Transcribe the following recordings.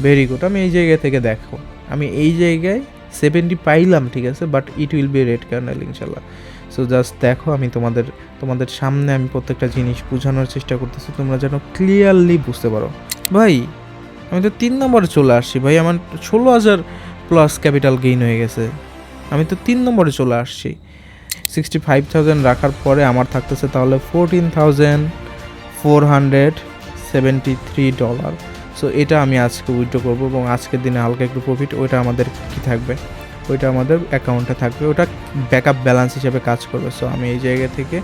Very good. আমি এই জায়গা থেকে দেখো, আমি এই জায়গায় 70 পাইলাম, ঠিক আছে, but it will be red candle ইনশাল্লাহ। সো জাস্ট দেখো, আমি তোমাদের সামনে আমি প্রত্যেকটা জিনিস বোঝানোর চেষ্টা করতেছি, তোমরা যেন ক্লিয়ারলি বুঝতে পারো। ভাই আমি তো 3 নম্বরে চলে আসছি ভাই, আমার 16,000 প্লাস ক্যাপিটাল গেইন হয়ে গেছে, আমি তো 3 নম্বরে চলে আসছি। 65,000 রাখার পরে আমার থাকতেছে তাহলে $14,473। সো এটা আমি আজকে উইথড্র করবো এবং আজকের দিনে হালকা একটু প্রফিট, ওইটা আমাদের কি থাকবে, ওইটা আমাদের অ্যাকাউন্টে থাকবে, ওটা ব্যাকআপ ব্যালেন্স হিসেবে কাজ করবে। সো আমি এই জায়গা থেকে,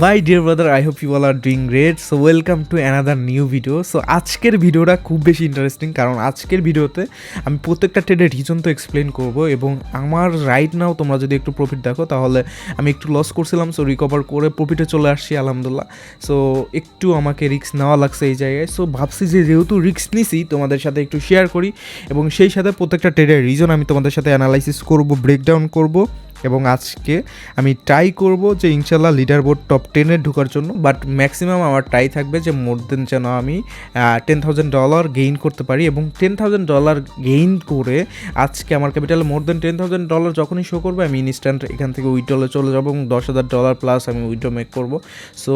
my dear brother, I hope you all are doing great. So welcome to another new video. সো আজকের ভিডিওটা খুব বেশি ইন্টারেস্টিং, কারণ আজকের ভিডিওতে আমি প্রত্যেকটা ট্রেডের রিজন তো এক্সপ্লেন করবো, এবং আমার রাইট নাও তোমরা যদি একটু প্রফিট দেখো, তাহলে আমি একটু লস করছিলাম, সো রিকভার করে প্রফিটে চলে আসছি আলহামদুলিল্লাহ। সো একটু আমাকে রিস্ক নেওয়া লাগছে এই জায়গায়। সো ভাবছি যে যেহেতু রিস্ক নিছি, তোমাদের সাথে একটু শেয়ার করি, এবং সেই সাথে প্রত্যেকটা ট্রেডের রিজন আমি তোমাদের সাথে অ্যানালাইসিস করব, ব্রেকডাউন করব, এবং আজকে আমি ট্রাই করব যে ইনশাল্লাহ লিডার বোর্ড টপ 10-এ ঢোকার জন্য। বাট ম্যাক্সিমাম আমার ট্রাই থাকবে যে মোর দেন যেন আমি $10,000 গেইন করতে পারি, এবং $10,000 গেইন করে আজকে আমার ক্যাপিটালে মোর দেন $10,000 যখনই শো করবে, আমি ইনস্ট্যান্ট এখান থেকে উইথড্রলে চলে যাবো এবং $10,000 প্লাস আমি উইথড্র মেক করব। সো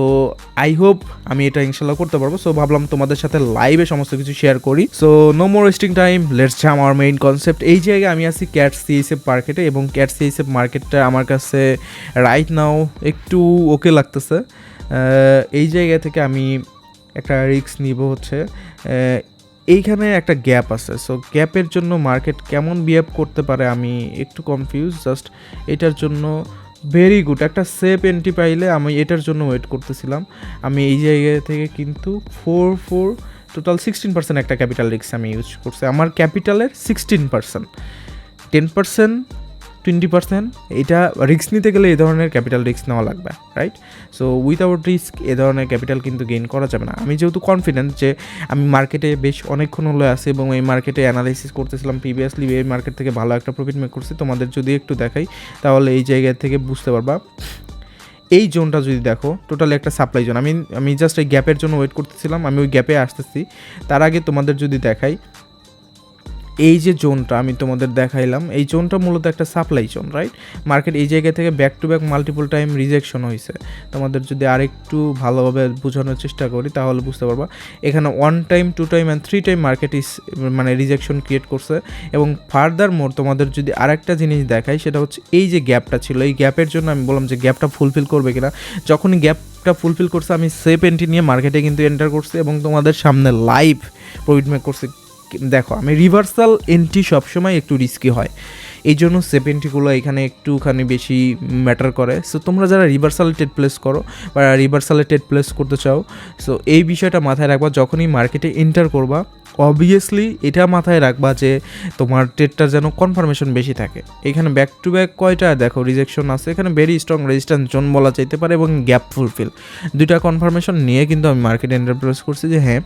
আই হোপ আমি এটা ইনশাল্লাহ করতে পারবো। সো ভাবলাম তোমাদের সাথে লাইভে সমস্ত কিছু শেয়ার করি। So no more wasting time, let's jump our main concept. এই জায়গায় আমি আছি ক্যাট সিএসএফ মার্কেটে, এবং ক্যাট সিএসএফ মার্কেটটা আমার কাছে রাইট নাও একটু ওকে লাগতেছে। এই জায়গা থেকে আমি একটা রিস্ক নিব, হচ্ছে এইখানে একটা গ্যাপ আছে। সো গ্যাপের জন্য মার্কেট কেমন বিহেভ করতে পারে আমি একটু কনফিউজ। জাস্ট এটার জন্য ভেরি গুড একটা সেফ এন্ট্রি পাইলে আমি এটার জন্য ওয়েট করতেছিলাম। আমি এই জায়গা থেকে কিন্তু 4 টোটাল 16% একটা ক্যাপিটাল রিস্ক আমি ইউজ করছি। আমার ক্যাপিটালের 16%, 10%, 20%, এটা রিস্ক নিতে গেলে এই ধরনের ক্যাপিটাল রিস্ক নেওয়া লাগবে, রাইট? সো উইথাউট রিস্ক এ ধরনের ক্যাপিটাল কিন্তু গেইন করা যাবে না। আমি যেহেতু কনফিডেন্ট যে আমি মার্কেটে বেশ অনেকক্ষণ হলো আছি, এবং এই মার্কেটে অ্যানালাইসিস করতেছিলাম প্রিভিয়াসলি, এই মার্কেট থেকে ভালো একটা প্রফিট মেক করছি। তোমাদের যদি একটু দেখাই তাহলে এই জায়গা থেকে বুঝতে পারবা। এই জোনটা যদি দেখো, টোটালি একটা সাপ্লাই জোন। আমি জাস্ট এই গ্যাপের জন্য ওয়েট করতেছিলাম, আমি ওই গ্যাপে আসতেছি। তার আগে তোমাদের যদি দেখাই, এই যে জোনটা আমি তোমাদের দেখাইলাম, এই জোনটা মূলত একটা সাপ্লাই জোন, রাইট? মার্কেট এই জায়গা থেকে back to back multiple time rejection হয়েছে। তোমাদের যদি আরেকটু ভালোভাবে বোঝানোর চেষ্টা করি তাহলে বুঝতে পারবা। এখানে 1 time, 2 time and 3 time market মানে রিজেকশন ক্রিয়েট করছে। এবং ফার্দার মোর তোমাদের যদি আরেকটা জিনিস দেখাই, সেটা হচ্ছে এই যে গ্যাপটা ছিল, এই গ্যাপের জন্য আমি বললাম যে গ্যাপটা ফুলফিল করবে কিনা। যখনই গ্যাপটা ফুলফিল করছে, আমি সেফ এন্ট্রি নিয়ে মার্কেটে কিন্তু এন্টার করছি, এবং তোমাদের সামনে লাইভ প্রফিট মেক করছি। দেখো, আমি রিভার্সাল এন্ট্রি সবসময় একটু রিস্কি হয়, এই জন্য সেফ এন্ট্রিগুলো এখানে একটুখানি বেশি ম্যাটার করে। সো তোমরা যারা রিভার্সালে ট্রেড প্লেস করো বা রিভার্সালে ট্রেড প্লেস করতে চাও, সো এই বিষয়টা মাথায় রাখবা যখনই মার্কেটে এন্টার করবা। অবভিয়াসলি এটা মাথায় রাখবা যে তোমার ট্রেডটা যেন কনফার্মেশন বেশি থাকে। এখানে ব্যাক টু ব্যাক কয়টা দেখো রিজেকশন আছে, এখানে ভেরি স্ট্রং রেজিস্ট্যান্স জোন বলা চাইতে পারে, এবং গ্যাপ ফুলফিল, দুইটা কনফার্মেশন নিয়ে কিন্তু আমি মার্কেটে এন্টার প্লেস করছি যে হ্যাঁ,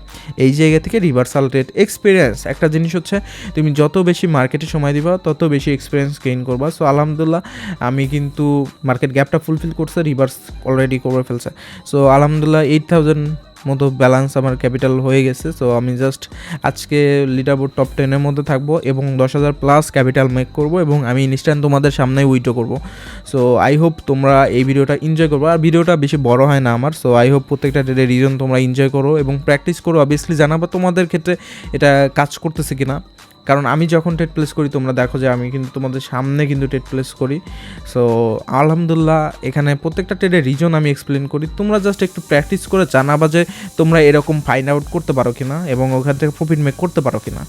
এই জায়গা থেকে রিভার্সাল ট্রেড এক্সপিরিয়েন্স। একটা জিনিস হচ্ছে, তুমি যত বেশি মার্কেটে সময় দিবা তত বেশি এক্সপিরিয়েন্স গেইন করবা। সো আলহামদুলিল্লাহ আমি কিন্তু মার্কেট গ্যাপটা ফুলফিল করছে, রিভার্স অলরেডি করে ফেলছে। সো আলহামদুলিল্লাহ 8,000 মতো ব্যালেন্স আমার ক্যাপিটাল হয়ে গেছে। সো আমি জাস্ট আজকে লিডার বোর্ড টপ 10-এর মধ্যে থাকবো, এবং 10,000 প্লাস ক্যাপিটাল মেক করবো, এবং আমি ইনস্ট্যান্ট তোমাদের সামনে উইথড্র করবো। সো আই হোপ তোমরা এই ভিডিওটা এনজয় করবো। আর ভিডিওটা বেশি বড় হয় না আমার। সো আই হোপ প্রত্যেকটা ট্রেডের রিজন তোমরা এনজয় করো এবং প্র্যাকটিস করো। অবভিয়াসলি জানাবো তোমাদের ক্ষেত্রে এটা কাজ করতেছে কিনা, কারণ আমি যখন ট্রেড প্লেস করি তোমরা দেখো যে আমি কিন্তু তোমাদের সামনে কিন্তু ট্রেড প্লেস করি। সো আলহামদুলিল্লাহ এখানে প্রত্যেকটা ট্রেডের রিজন আমি এক্সপ্লেন করি, তোমরা জাস্ট একটু প্র্যাকটিস করে জানাবা যে তোমরা এরকম ফাইন্ড আউট করতে পারো কিনা এবং ওখান থেকে প্রফিট মেক করতে পারো কিনা।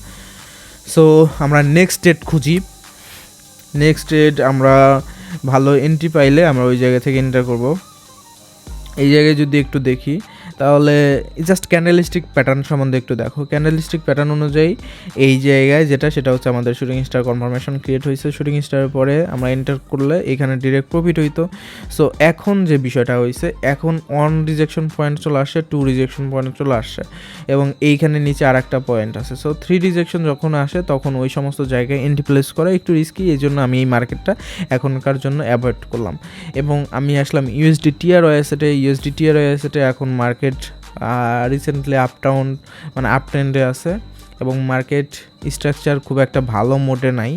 সো আমরা নেক্সট ট্রেড খুঁজি। নেক্সট ট্রেড আমরা ভালো এন্ট্রি পাইলে আমরা ওই জায়গা থেকে এন্টার করব। এই জায়গায় যদি একটু দেখি তাহলে জাস্ট ক্যান্ডেলস্টিক প্যাটার্ন সম্বন্ধে একটু দেখো। ক্যান্ডেলস্টিক প্যাটার্ন অনুযায়ী এই জায়গায় সেটা হচ্ছে আমাদের শুটিং স্টার কনফার্মেশন ক্রিয়েট হয়েছে। শুটিং স্টারের পরে আমরা এন্টার করলে এখানে ডিরেক্ট প্রফিট হইতো। সো এখন যে বিষয়টা হয়েছে, এখন 1 রিজেকশন পয়েন্ট চলে আসছে, 2 রিজেকশন পয়েন্ট চলে আসছে, এবং এইখানে নিচে আর একটা পয়েন্ট আছে। সো 3 রিজেকশন যখন আসে তখন ওই সমস্ত জায়গায় এন্ট্রি প্লেস করা একটু রিস্কি, এই জন্য আমি এই মার্কেটটা এখনকার জন্য অ্যাভয়েড করলাম। এবং আমি আসলাম ইউএসডি টিআরওয়াই অ্যাসেটে। এখন মার্কেট রিসেন্টলি আপ ট্রেন্ডে আছে, এবং মার্কেট স্ট্রাকচার খুব একটা ভালো মোডে নাই,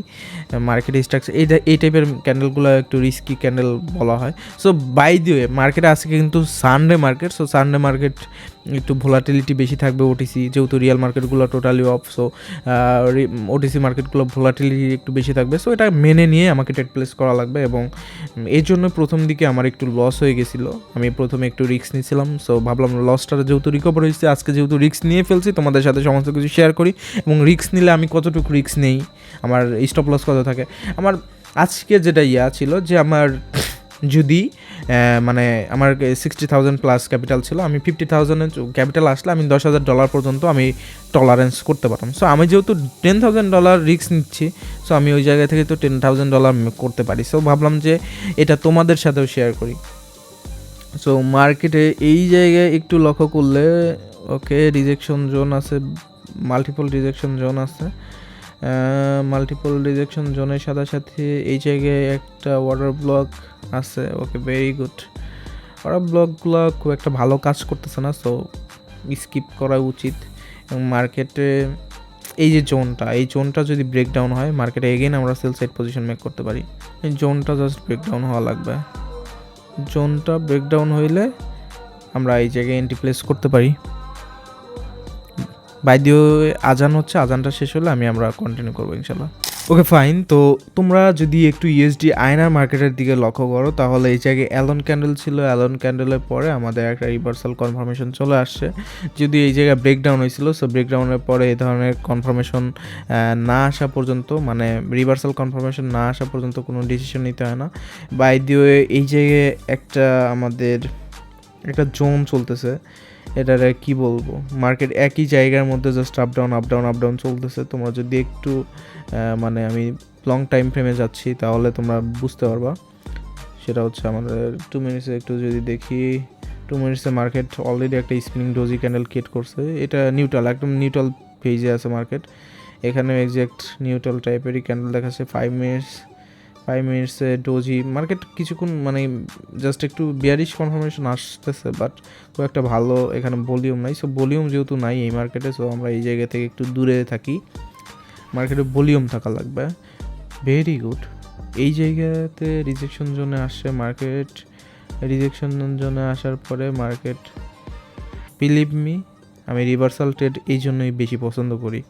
মার্কেটে স্ট্রাকচার এই টাইপের ক্যান্ডেলগুলো একটু রিস্কি ক্যান্ডেল বলা হয়। সো বাই দি ওয়ে মার্কেটে আজকে কিন্তু Sunday market, so Sunday market একটু ভোলাটিলিটি বেশি থাকবে। ওটিসি যেহেতু রিয়াল মার্কেটগুলো টোটালি অফ, সো ওটিসি মার্কেটগুলো ভোলাটিলিটি একটু বেশি থাকবে। সো এটা মেনে নিয়ে আমাকে ট্রেড প্লেস করা লাগবে, এবং এই জন্য প্রথম দিকে আমার একটু লস হয়ে গেছিলো। আমি প্রথমে একটু রিস্ক নিয়েছিলাম, সো ভাবলাম লসটা যেহেতু রিকভার হয়েছে, আজকে যেহেতু রিস্ক নিয়ে ফেলছি তোমাদের সাথে সমস্ত কিছু শেয়ার করি, এবং রিস্ক নিলে আমি কতটুকু রিস্ক নেই, আমার স্টপ লস কত থাকে। আমার আজকে যেটা ছিল যে আমার যদি মানে আমার 60,000 প্লাস ক্যাপিটাল ছিল, আমি 50,000 ক্যাপিটাল আসলে আমি $10,000 পর্যন্ত আমি টলারেন্স করতে পারতাম। সো আমি যেহেতু $10,000 রিস্ক নিচ্ছি, সো আমি ওই জায়গা থেকে তো $10,000 করতে পারি। সো ভাবলাম যে এটা তোমাদের সাথেও শেয়ার করি। সো মার্কেটে এই জায়গায় একটু লক্ষ্য করলে ওকে রিজেকশন জোন আছে, মাল্টিপল রিজেকশন জোন আছে। মাল্টিপল রিজেকশন জোনের সাথে সাথে এই জায়গায় একটা ওয়াটার ব্লক আছে। ওকে, ভেরি গুড। ওয়াটার ব্লকগুলো খুব একটা ভালো কাজ করতেছে না, সো স্কিপ করা উচিত। এবং মার্কেটে এই যে এই জোনটা যদি ব্রেকডাউন হয়, মার্কেটে এগেইন আমরা সেল সাইড পজিশন মেক করতে পারি। এই জোনটা জাস্ট ব্রেকডাউন হওয়া লাগবে। জোনটা ব্রেকডাউন হইলে আমরা এই জায়গায় এন্ট্রি প্লেস করতে পারি। বাই দিও আজান হচ্ছে, আজানটা শেষ হলে আমরা কন্টিনিউ করবো ইনশাল্লাহ। Okay fine. তো তোমরা যদি একটু ইউএসডি আয়নার মার্কেটের দিকে লক্ষ্য করো, তাহলে এই জায়গায় অ্যালন ক্যান্ডেল ছিল, অ্যালন ক্যান্ডেলের পরে আমাদের একটা রিভার্সাল কনফার্মেশন চলে আসছে। যদি এই জায়গায় ব্রেকডাউন হয়েছিল, সো ব্রেকডাউনের পরে এই ধরনের কনফার্মেশন না আসা পর্যন্ত, মানে রিভার্সাল কনফার্মেশন না আসা পর্যন্ত কোনো ডিসিশন নিতে হয় না। বাই দিও এই জায়গায় আমাদের একটা জোন চলতেছে, এটার কি বলবো, মার্কেট একই জায়গার মধ্যে জাস্ট আপ ডাউন চলতেছে। তোমরা যদি একটু মানে আমি লং টাইম ফ্রেমে যাচ্ছি তাহলে তোমরা বুঝতে পারবা। সেটা হচ্ছে আমাদের 2 মিনিটসে একটু যদি দেখি, 2 মিনিটসে মার্কেট অলরেডি একটা স্পিনিং ডোজি ক্যান্ডেল ক্রিয়েট করছে। এটা নিউট্রাল, একদম নিউট্রাল পেজে আছে মার্কেট। এখানে এক্স্যাক্ট নিউট্রাল টাইপেরই ক্যান্ডেল দেখাচ্ছে। 5 মিনিটসে ডোজি মার্কেট কিছুক্ষণ মানে জাস্ট একটু বিয়ারিশ কনফার্মেশন আসতেছে, বাট খুব একটা ভালো এখানে ভলিউম নাই। সো ভলিউম যেহেতু নাই এই মার্কেটে, সো আমরা এই জায়গা থেকে একটু দূরে থাকি। মার্কেটে ভলিউম থাকা লাগবে। Very good. এই জায়গাতে রিজেকশন জোনে আসছে মার্কেট। রিজেকশন জোনে আসার পরে মার্কেট, বিলিভ মি, আমি রিভার্সাল ট্রেড এই জন্যই বেশি পছন্দ করি।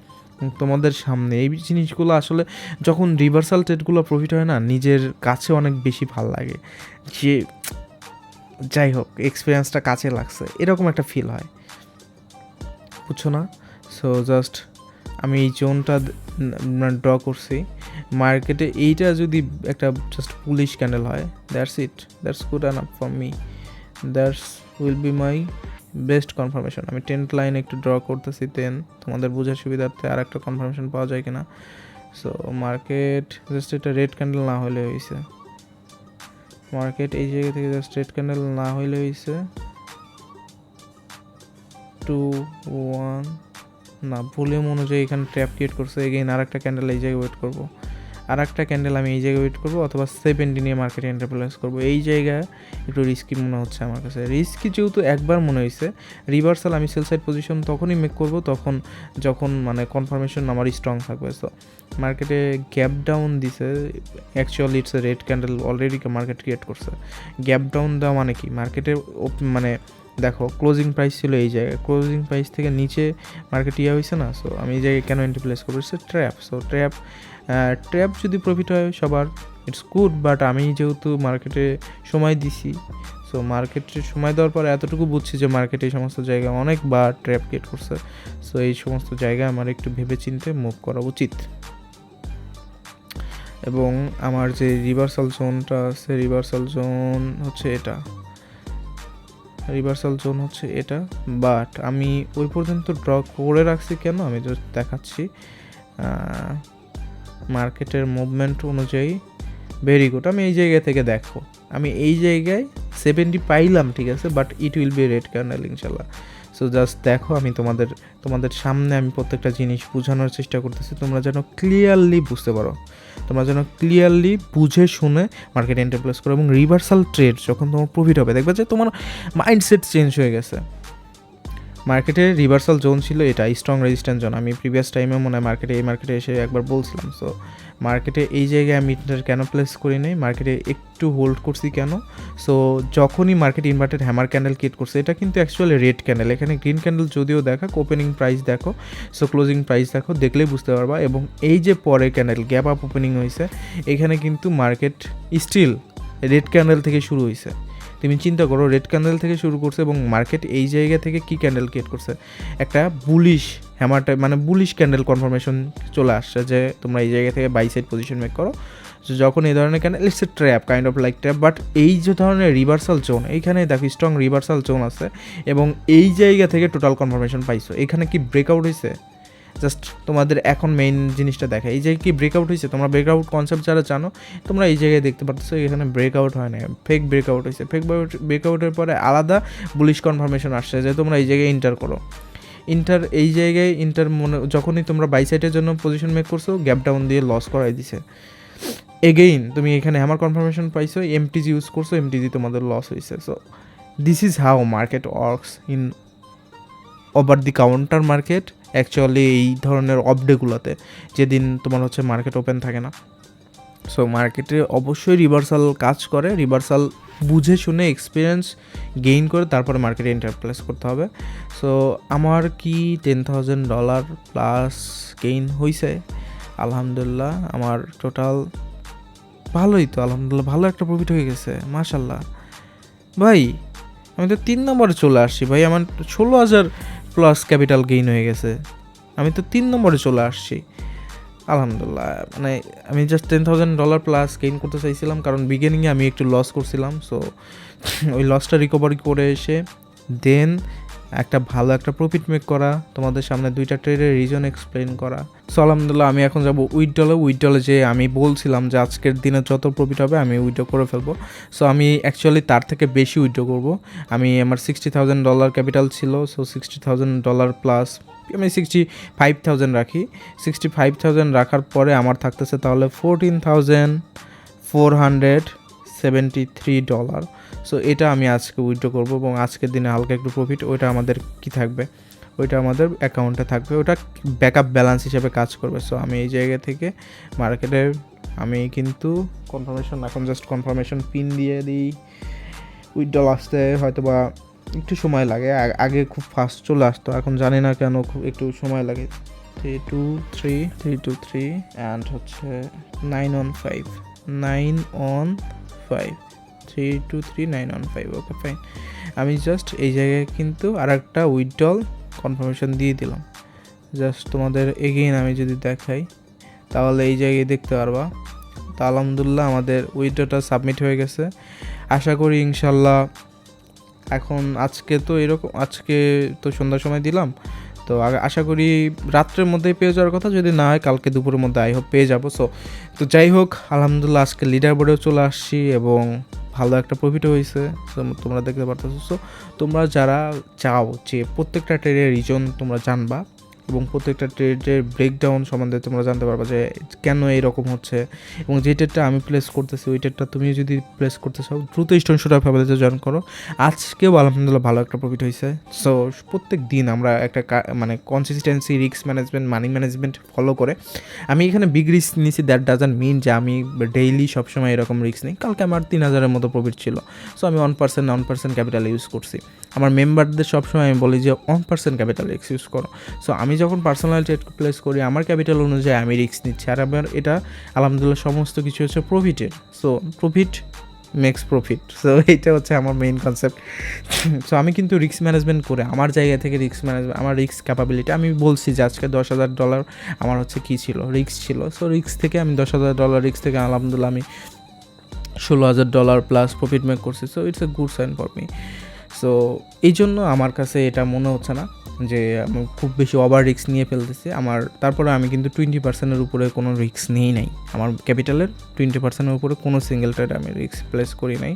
তোমাদের সামনে এই জিনিসগুলো আসলে যখন রিভার্সাল ট্রেডগুলো প্রফিট হয় না, নিজের কাছে অনেক বেশি ভালো লাগে, যে যাই হোক এক্সপিরিয়েন্সটা কাছে লাগছে, এরকম একটা ফিল হয়, বুঝছো না? সো জাস্ট আমি এই জোনটা ড্র করছি মার্কেটে। এইটা যদি একটা জাস্ট পুলিশ ক্যান্ডেল হয়, that's good enough for me, that's will be my best confirmation. আমি 10th লাইন একটু ড্র করতেছি, তোমাদের বোঝার সুবিধার্থে আর একটা কনফার্মেশন পাওয়া যায় কিনা। সো মার্কেট জাস্ট এটা রেড ক্যান্ডেল না হলে হয়েছে, মার্কেট এই জায়গা থেকে জাস্ট রেড ক্যান্ডেল না হইলে হয়েছে 2 1 না, ভলিউম অনুযায়ী এখানে ট্র্যাপ ক্রিয়েট করছে। এগেইন আর একটা ক্যান্ডেল এই জায়গায় ওয়েট করবো, আর একটা ক্যান্ডেল আমি এই জায়গায় ওয়েট করবো, অথবা 70 নিয়ে মার্কেটে এন্টারপ্রাইজ করবো। এই জায়গায় একটু রিস্কি মনে হচ্ছে আমার কাছে। রিস্কি যেহেতু একবার মনে হয়েছে, রিভার্সাল আমি সেল সাইড পজিশন তখনই মেক করবো যখন মানে কনফার্মেশন আমার স্ট্রং থাকবে। সো মার্কেটে গ্যাপ ডাউন দিছে, actually it's a red candle already market create করছে। গ্যাপ ডাউন দেওয়া মানে কি, মার্কেটে মানে দেখো ক্লোজিং প্রাইস ছিল এই জায়গায়, ক্লোজিং প্রাইস থেকে নিচে মার্কেট হয়েছে না। সো আমি এই জায়গায় কেন এন্ট্রি প্লেস করবো, ইটস ট্র্যাপ। সো ট্র্যাপ যদি প্রফিট হয় সবার, ইটস গুড, বাট আমি যেহেতু মার্কেটে সময় দিছি, সো মার্কেটে সময় দেওয়ার পর এতটুকু বুঝছি যে মার্কেটে এই সমস্ত জায়গায় অনেকবার ট্র্যাপ ক্রিয়েট করছে। সো এই সমস্ত জায়গায় আমার একটু ভেবে চিন্তে মুভ করা উচিত। এবং আমার যে রিভার্সাল জোনটা আছে, রিভার্সাল জোন হচ্ছে এটা, বাট আমি ওই পর্যন্ত ড্র করে রাখছি কেন আমি জাস্ট দেখাচ্ছি। মার্কেটের মুভমেন্ট অনুযায়ী ভেরি গুড। আমি এই জায়গা থেকে দেখো, আমি এই জায়গায় 70 পাইলাম, ঠিক আছে, but it will be red candle ইনশাল্লাহ। সো জাস্ট দেখো, আমি তোমাদের সামনে আমি প্রত্যেকটা জিনিস বোঝানোর চেষ্টা করতেছি, তোমরা যেন ক্লিয়ারলি বুঝতে পারো, তোমরা যেন ক্লিয়ারলি বুঝে শুনে মার্কেট এন্টারপ্রাইজ করো। এবং রিভার্সাল ট্রেড যখন তোমার প্রফিট হবে, দেখবে যে তোমার মাইন্ডসেট চেঞ্জ হয়ে গেছে। মার্কেটে রিভার্সাল জোন ছিল, এটা স্ট্রং রেজিস্ট্যান্স জোন। আমি প্রিভিয়াস টাইমে মনে হয় এই মার্কেটে এসে একবার বলছিলাম। সো মার্কেটে এই জায়গায় আমি ইন্টার কেন প্লেস করি নাই, মার্কেটে একটু হোল্ড করছি কেন, সো যখনই market inverted hammer candle create করছে, এটা কিন্তু অ্যাকচুয়ালি রেড ক্যান্ডেল, এখানে গ্রিন ক্যান্ডেল যদিও দেখা, ওপেনিং প্রাইস দেখো, সো ক্লোজিং প্রাইস দেখো, দেখলেই বুঝতে পারবা। এবং এই যে পরে ক্যান্ডেল গ্যাপ আপ ওপেনিং হয়েছে, এখানে কিন্তু মার্কেট স্টিল রেড ক্যান্ডেল থেকে শুরু হয়েছে। তুমি চিন্তা করো, রেড ক্যান্ডেল থেকে শুরু করছে এবং মার্কেট এই জায়গা থেকে কি ক্যান্ডেল ক্রিয়েট করছে, একটা বুলিশ হ্যামার টাইপ, মানে বুলিশ ক্যান্ডেল কনফার্মেশন চলে আসছে যে তোমরা এই জায়গা থেকে বাই সাইড পজিশন মেক করো। সো যখন এই ধরনের candle, it's a trap, kind of like trap, but এই যে ধরনের রিভার্সাল জোন, এইখানে দেখো স্ট্রং রিভার্সাল জোন আছে এবং এই জায়গা থেকে টোটাল কনফার্মেশন পাইছো। এখানে কি ব্রেকআউট হয়েছে, জাস্ট তোমাদের এখন মেইন জিনিসটা দেখা, এই জায়গায় কি ব্রেকআউট হয়েছে, তোমরা ব্রেকআউট কনসেপ্ট যারা জানো তোমরা এই জায়গায় দেখতে পারতেছো, এখানে ব্রেকআউট হয় না, ফেক ব্রেকআউট হয়েছে। ফেক ব্রেকআউটের পরে আলাদা বুলিশ কনফার্মেশন আসছে যে তোমরা এই জায়গায় ইন্টার করো। এই জায়গায় মনে যখনই তোমরা বাই সাইডের জন্য পজিশন মেক করছো, গ্যাপ ডাউন দিয়ে লস করাই দিছে। এগেইন তুমি এখানে হ্যামার কনফার্মেশন পাইছো, এমটিজি ইউজ করছো, এমটিজি তোমাদের লস হয়েছে। So this is how market works in over the counter market. Actually এই ধরনের অফডেগুলোতে যেদিন তোমার হচ্ছে মার্কেট ওপেন থাকে না, সো মার্কেটে অবশ্যই রিভার্সাল কাজ করে, রিভার্সাল বুঝে শুনে এক্সপিরিয়েন্স গেইন করে তারপরে মার্কেটে ইন্টারপ্লেস করতে হবে। সো আমার কি $10,000 প্লাস গেইন হয়েছে, আলহামদুলিল্লাহ। আমার টোটাল ভালোই তো, আলহামদুলিল্লাহ ভালো একটা প্রফিট হয়ে গেছে, মাশাল্লাহ ভাই। আমি তো 3 নম্বরে চলে আসছি ভাই, আমার 16,000 প্লাস ক্যাপিটাল গেইন হয়ে গেছে, আমি তো 3 নম্বরে চলে আসছি, আলহামদুলিল্লাহ। মানে আমি জাস্ট $10,000 প্লাস গেইন করতে চাইছিলাম, কারণ বিগিনিংয়ে আমি একটু লস করছিলাম। সো ওই লসটা রিকভারি করে এসে দেন ভালো একটা প্রফিট মেক করা, তোমাদের সামনে 2টা ট্রেডের রিজন এক্সপ্লেন করা। সো আলহামদুলিল্লাহ আমি এখন যাবো উইথড্রলে, যে আমি বলছিলাম যে আজকের দিনে যত প্রফিট হবে আমি উইথড্র করে ফেলবো। সো আমি অ্যাকচুয়ালি তার থেকে বেশি উইথড্র করবো। আমার $60,000 ক্যাপিটাল ছিল, সো $60,000 প্লাস আমি 65,000 রাখি। 65,000 রাখার পরে আমার থাকতেছে তাহলে $14,473। সো এটা আমি আজকে উইথড্র করবো এবং আজকের দিনে হালকা একটু প্রফিট, ওইটা আমাদের কি থাকবে, ওইটা আমাদের অ্যাকাউন্টে থাকবে, ওটা ব্যাকআপ ব্যালেন্স হিসেবে কাজ করবে। সো আমি এই জায়গা থেকে মার্কেটে আমি কিন্তু কনফার্মেশন, এখন জাস্ট কনফার্মেশন পিন দিয়ে দিই। উইথড্রল আসতে হয়তো বা একটু সময় লাগে, আগে খুব ফাস্ট চলে আসতো, এখন জানি না কেন খুব একটু সময় লাগে। 323 অ্যান্ড হচ্ছে 915 323 ওকে ফাইন। আমি জাস্ট এই জায়গায় কিন্তু আর একটা উইথড্রল কনফার্মেশন দিয়ে দিলাম। জাস্ট তোমাদের এগেইন আমি যদি দেখাই তাহলে এই জায়গায় দেখতে পারবা। তো আলহামদুলিল্লাহ আমাদের উইথড্রটা সাবমিট হয়ে গেছে। আশা করি ইনশাল্লাহ এখন আজকে তো সন্ধ্যার সময় দিলাম, তো আশা করি রাত্রের মধ্যেই পেয়ে যাওয়ার কথা, যদি না হয় কালকে দুপুরের মধ্যে আই হোপ পেয়ে যাবো। তো যাই হোক আলহামদুলিল্লাহ আজকে লিডার বোর্ডেও চলে আসছি এবং ভালো একটা প্রফিটও হয়েছে, তোমরা দেখতে পারতেছো। সো তোমরা যারা চাও যে প্রত্যেকটা ট্রেডের রিজন তোমরা জানবা এবং প্রত্যেকটা ট্রেডের ব্রেকডাউন সম্বন্ধে তোমরা জানতে পারবা যে কেন এইরকম হচ্ছে, এবং যে ট্রেডটা আমি প্লেস করতেছি ওই ট্রেডটা তুমি যদি প্লেস করতে চাও দ্রুত স্টোনশট ফ্যামিলিতে জয়েন করো। আজকেও আলহামদুলিল্লাহ ভালো একটা প্রফিট হয়েছে। সো প্রত্যেক দিন আমরা একটা মানে consistency, risk management, money management follow করে, আমি এখানে বিগ রিস্ক নিয়েছি, দ্যাট ডাজন্ট মিন যে আমি ডেইলি সবসময় এরকম রিস্ক নিই। কালকে আমার 3,000-এর মতো প্রফিট ছিল, সো আমি 1% ক্যাপিটাল ইউজ করছি। আমার মেম্বারদের সবসময় আমি বলি যে 1% ক্যাপিটাল রিস্ক ইউজ করো। সো আমি যখন পার্সোনাল ট্রেড প্লেস করি আমার ক্যাপিটাল অনুযায়ী আমি রিস্ক নিচ্ছি, আর আমার এটা আলহামদুলিল্লাহ সমস্ত কিছু হচ্ছে প্রফিটের। So profit makes profit, so এইটা হচ্ছে আমার মেইন কনসেপ্ট। সো আমি কিন্তু রিস্ক ম্যানেজমেন্ট করে আমার জায়গা থেকে আমার রিস্ক ক্যাপাবিলিটি, আমি বলছি যে আজকে $10,000 আমার হচ্ছে কী ছিল, রিস্ক ছিল। সো রিস্ক থেকে আমি $10,000 রিস্ক থেকে আলহামদুলিল্লাহ আমি $16,000 প্লাস প্রফিট মেক করছি। So it's a good sign for me. So এই জন্য আমার কাছে এটা মনে হচ্ছে না যে আমি খুব বেশি ওভার রিস্ক নিয়ে ফেলতেছি। তারপরে আমি কিন্তু 20%-এর উপরে কোনো রিস্ক নিই নাই, আমার ক্যাপিটালের 20%-এর উপরে কোনো সিঙ্গেল ট্রেড আমি রিস্ক প্লেস করি নাই।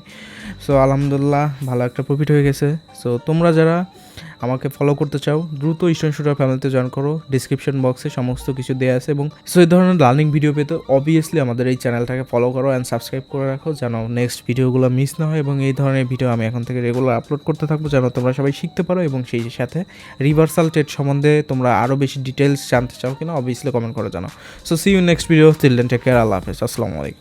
সো আলহামদুলিল্লাহ ভালো একটা প্রফিট হয়ে গেছে। সো তোমরা যারা আমাকে ফলো করতে চাও দ্রুত স্টুডেন্ট শুটার ফ্যামিলিতে জয়েন করো, ডিসক্রিপশন বক্সে সমস্ত কিছু দেওয়া আছে। এবং সো এই ধরনের লার্নিং ভিডিও পেতে অবভিয়াসলি আমাদের এই চ্যানেলটাকে ফলো করো অ্যান্ড সাবস্ক্রাইব করে রাখো যেন নেক্সট ভিডিওগুলো মিস না হয়। এবং এই ধরনের ভিডিও আমি এখন থেকে রেগুলার আপলোড করতে থাকবো যেন তোমরা সবাই শিখতে পারো। এবং সেই সাথে রিভার্সাল টেট সম্বন্ধে তোমরা আরও বেশি ডিটেলস জানতে চাও কিনা অবভিয়াসলি কমেন্ট করে জানাও। So see you next video, till then take care, আল্লাহ হাফেজ, আসসালামু আলাইকুম।